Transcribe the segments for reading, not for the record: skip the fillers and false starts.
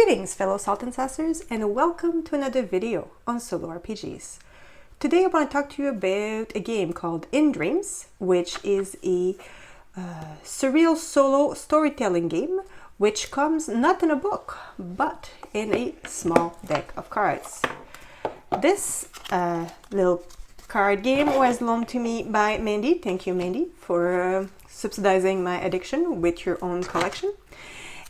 Greetings fellow Salt and Sassers, and welcome to another video on solo RPGs. Today I want to talk to you about a game called In Dreams, which is a surreal solo storytelling game which comes not in a book but in a small deck of cards. This little card game was loaned to me by Mandy. Thank you, Mandy, for subsidizing my addiction with your own collection,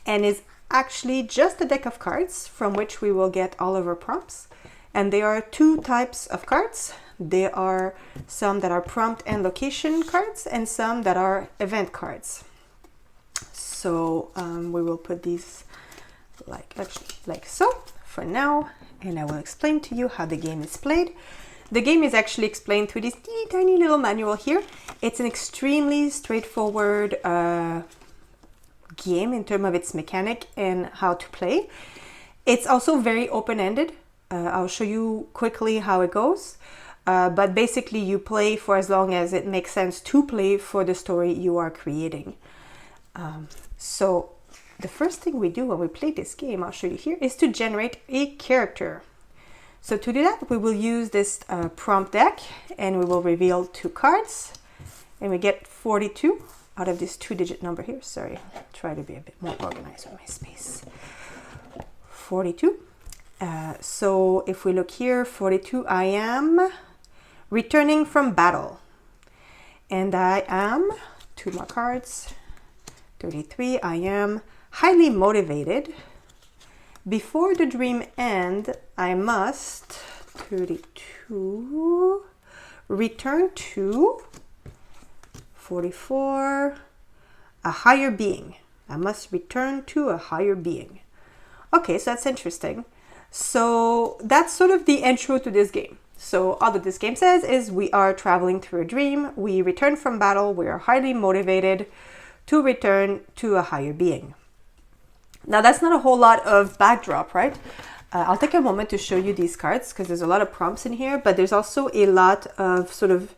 and is actually just a deck of cards from which we will get all of our prompts. And there are two types of cards. There are some that are prompt and location cards and some that are event cards. So we will put these like so for now, and I will explain to you how the game is played. The game is actually explained through this tiny little manual here. It's an extremely straightforward game in terms of its mechanic and how to play. It's also very open-ended. I'll show you quickly how it goes, but basically you play for as long as it makes sense to play for the story you are creating. So the first thing we do when we play this game, I'll show you here, is to generate a character. So to do that, we will use this prompt deck, and we will reveal two cards, and we get 42 out of this two-digit number here. Sorry, try to be a bit more organized with my space. 42. So if we look here, 42, I am returning from battle. And I am, two more cards, 33, I am highly motivated. Before the dream end, I must, 32, return to 44, a higher being. I must return to a higher being. Okay, so that's interesting. So that's sort of the intro to this game. So all that this game says is we are traveling through a dream. We return from battle. We are highly motivated to return to a higher being. Now that's not a whole lot of backdrop, right? I'll take a moment to show you these cards because there's a lot of prompts in here, but there's also a lot of sort of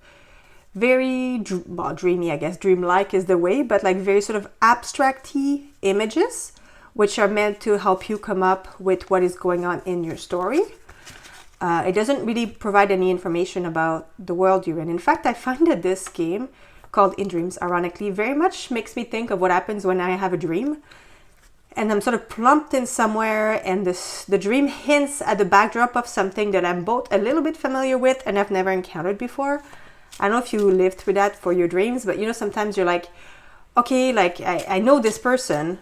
very dreamy, I guess, dreamlike is the way, but like very sort of abstract-y images, which are meant to help you come up with what is going on in your story. It doesn't really provide any information about the world you're in. In fact, I find that this game, called In Dreams, ironically, very much makes me think of what happens when I have a dream. And I'm sort of plumped in somewhere, and the dream hints at the backdrop of something that I'm both a little bit familiar with and I've never encountered before. I don't know if you lived through that for your dreams, but you know, sometimes you're like, okay, like I know this person.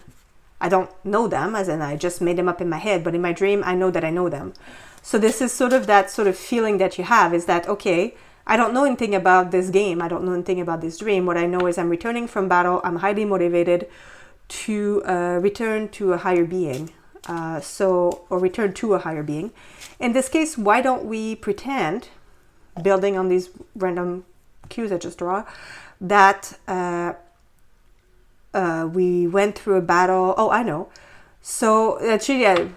I don't know them, as in I just made them up in my head, but in my dream, I know that I know them. So this is sort of that sort of feeling that you have, is that, okay, I don't know anything about this game. I don't know anything about this dream. What I know is I'm returning from battle. I'm highly motivated to return to a higher being. Or return to a higher being. In this case, why don't we pretend, building on these random cues I just draw, that we went through a battle. Oh, I know. So actually,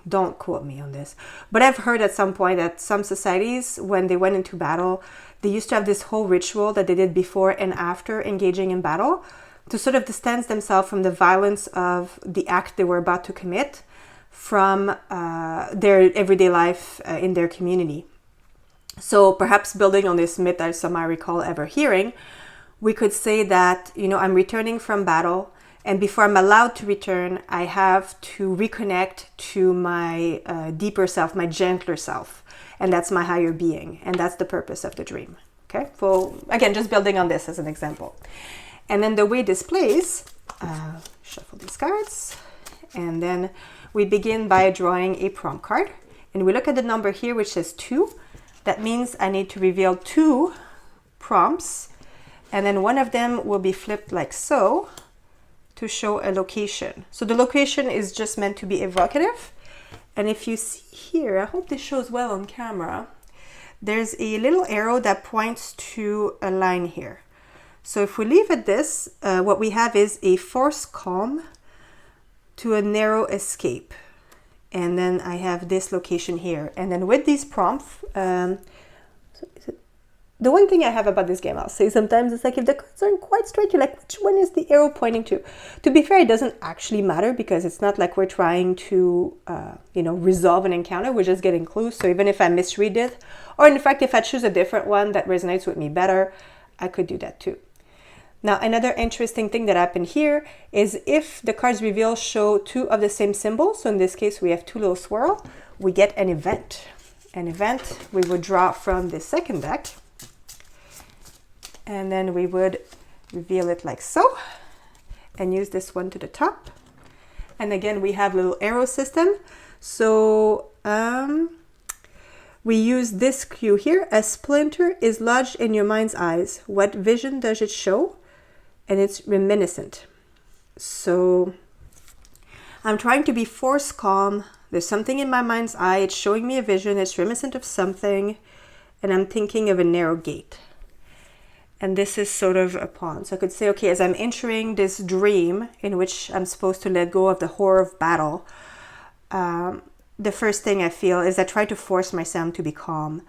don't quote me on this, but I've heard at some point that some societies, when they went into battle, they used to have this whole ritual that they did before and after engaging in battle to sort of distance themselves from the violence of the act they were about to commit from their everyday life in their community. So perhaps building on this myth that some I recall ever hearing, we could say that, you know, I'm returning from battle, and before I'm allowed to return, I have to reconnect to my deeper self, my gentler self, and that's my higher being, and that's the purpose of the dream. Okay, so again, just building on this as an example. And then the way this plays, shuffle these cards, and then we begin by drawing a prompt card, and we look at the number here which says 2. That means I need to reveal 2 prompts, and then one of them will be flipped like so to show a location. So the location is just meant to be evocative. And if you see here, I hope this shows well on camera, there's a little arrow that points to a line here. So if we leave at this, what we have is a forced calm to a narrow escape. And then I have this location here. And then with these prompts, so is it the one thing I have about this game, I'll say sometimes, it's like if the cards aren't quite straight, you're like, which one is the arrow pointing to? To be fair, it doesn't actually matter because it's not like we're trying to, resolve an encounter. We're just getting clues. So even if I misread it, or in fact, if I choose a different one that resonates with me better, I could do that too. Now, another interesting thing that happened here is if the cards revealed show two of the same symbol, so in this case, we have two little swirl, we get an event. An event we would draw from the second deck. And then we would reveal it like so and use this one to the top. And again, we have little arrow system. So we use this cue here. A splinter is lodged in your mind's eyes. What vision does it show? And it's reminiscent. So I'm trying to be force calm. There's something in my mind's eye. It's showing me a vision. It's reminiscent of something. And I'm thinking of a narrow gate. And this is sort of a pawn. So I could say, okay, as I'm entering this dream in which I'm supposed to let go of the horror of battle, the first thing I feel is I try to force myself to be calm.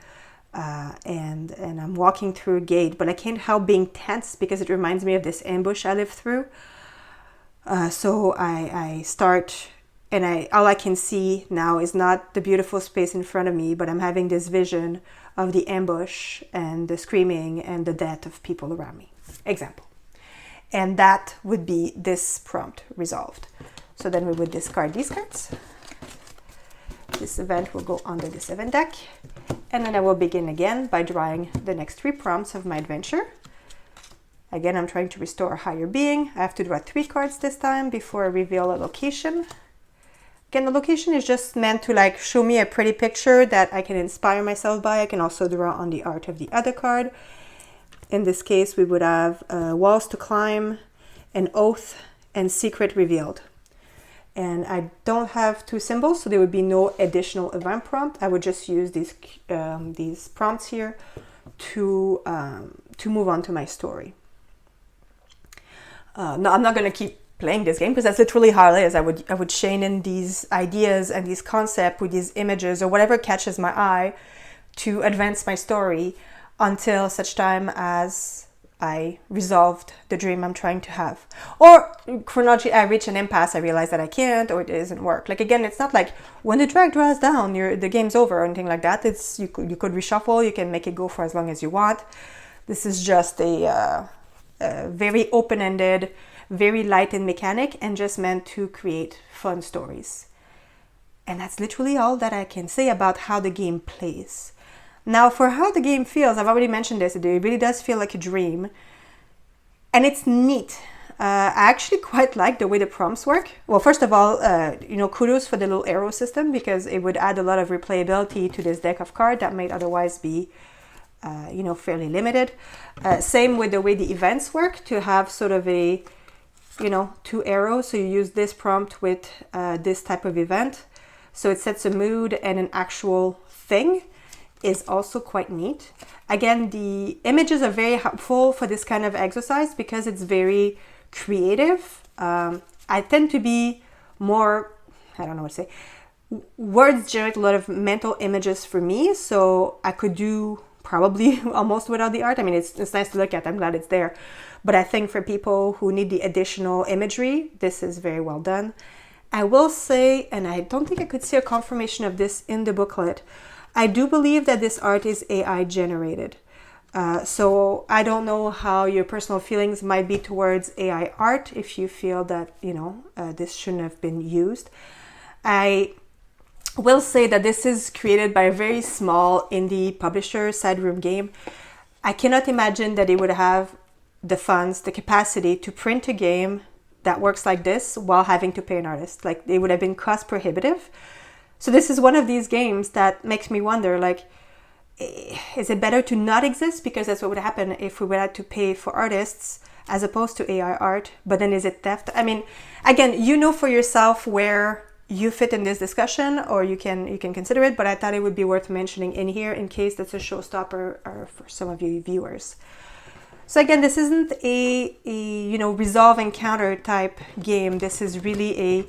And I'm walking through a gate, but I can't help being tense because it reminds me of this ambush I lived through. So I start, and all I can see now is not the beautiful space in front of me, but I'm having this vision of the ambush and the screaming and the death of people around me. Example. And that would be this prompt resolved. So then we would discard these cards. This event will go under this event deck. And then I will begin again by drawing the next 3 prompts of my adventure. Again, I'm trying to restore a higher being. I have to draw 3 cards this time before I reveal a location. Again, the location is just meant to show me a pretty picture that I can inspire myself by. I can also draw on the art of the other card. In this case, we would have walls to climb, an oath, and secret revealed. And I don't have 2 symbols, so there would be no additional event prompt. I would just use these prompts here to move on to my story. No, I'm not going to keep playing this game because that's literally how it is. I would chain in these ideas and these concepts with these images or whatever catches my eye to advance my story until such time as I resolved the dream I'm trying to have. Or chronologically, I reach an impasse, I realize that I can't or it doesn't work. Again, it's not like when the drag draws down, the game's over or anything like that. It's you could reshuffle, you can make it go for as long as you want. This is just a very open-ended, very light in mechanic and just meant to create fun stories. And that's literally all that I can say about how the game plays. Now, for how the game feels, I've already mentioned this, it really does feel like a dream. And it's neat. I actually quite like the way the prompts work. Well, first of all, kudos for the little arrow system because it would add a lot of replayability to this deck of cards that might otherwise be fairly limited. Same with the way the events work to have sort of a 2 arrows. So you use this prompt with this type of event. So it sets a mood and an actual thing is also quite neat. Again, the images are very helpful for this kind of exercise because it's very creative. I tend to be more, I don't know what to say. Words generate a lot of mental images for me. So I could do probably almost without the art. I mean, it's nice to look at. I'm glad it's there. But I think for people who need the additional imagery, this is very well done. I will say, and I don't think I could see a confirmation of this in the booklet, I do believe that this art is AI generated. So I don't know how your personal feelings might be towards AI art if you feel that, this shouldn't have been used. I will say that this is created by a very small indie publisher, Side Room Game. I cannot imagine that they would have the funds, the capacity to print a game that works like this while having to pay an artist. They would have been cost prohibitive. So this is one of these games that makes me wonder, is it better to not exist? Because that's what would happen if we would have to pay for artists as opposed to AI art. But then is it theft? I mean, again, for yourself where you fit in this discussion or you can consider it. But I thought it would be worth mentioning in here in case that's a showstopper or for some of you viewers. So again, this isn't a resolve encounter type game. This is really a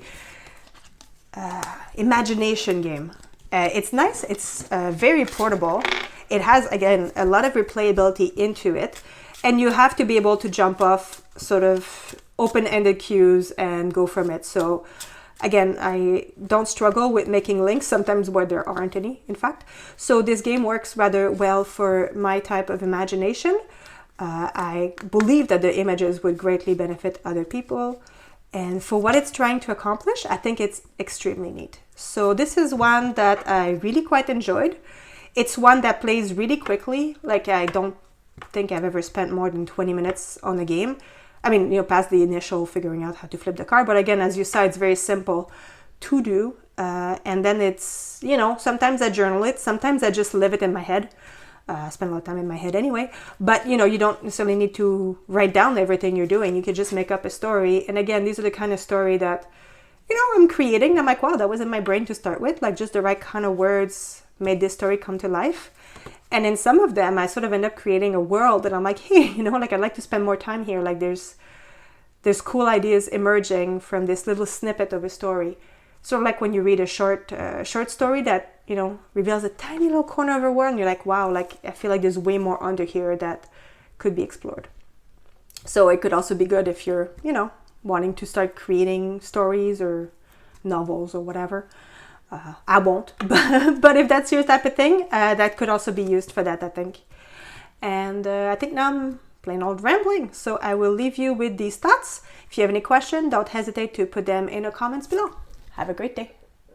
imagination game. It's nice. It's very portable. it has, again, a lot of replayability into it. And you have to be able to jump off sort of open-ended cues and go from it. So again, I don't struggle with making links, sometimes where there aren't any, in fact. So this game works rather well for my type of imagination. I believe that the images would greatly benefit other people. And for what it's trying to accomplish, I think it's extremely neat. So this is one that I really quite enjoyed. It's one that plays really quickly. Like, I don't think I've ever spent more than 20 minutes on a game. I mean, past the initial figuring out how to flip the card. But again, as you saw, it's very simple to do. And then it's, sometimes I journal it. Sometimes I just live it in my head. I spend a lot of time in my head anyway. But, you don't necessarily need to write down everything you're doing. You could just make up a story. And again, these are the kind of story that, I'm creating. I'm like, wow, that was in my brain to start with. Like, just the right kind of words made this story come to life. And in some of them, I sort of end up creating a world that I'm like, hey, like, I'd like to spend more time here. Like, there's cool ideas emerging from this little snippet of a story. Sort of like when you read a short story that, reveals a tiny little corner of a world, and you're like, wow, like, I feel like there's way more under here that could be explored. So it could also be good if you're, wanting to start creating stories or novels or whatever. I won't, but if that's your type of thing, that could also be used for that, I think. And I think now I'm plain old rambling, so I will leave you with these thoughts. If you have any questions, don't hesitate to put them in the comments below. Have a great day.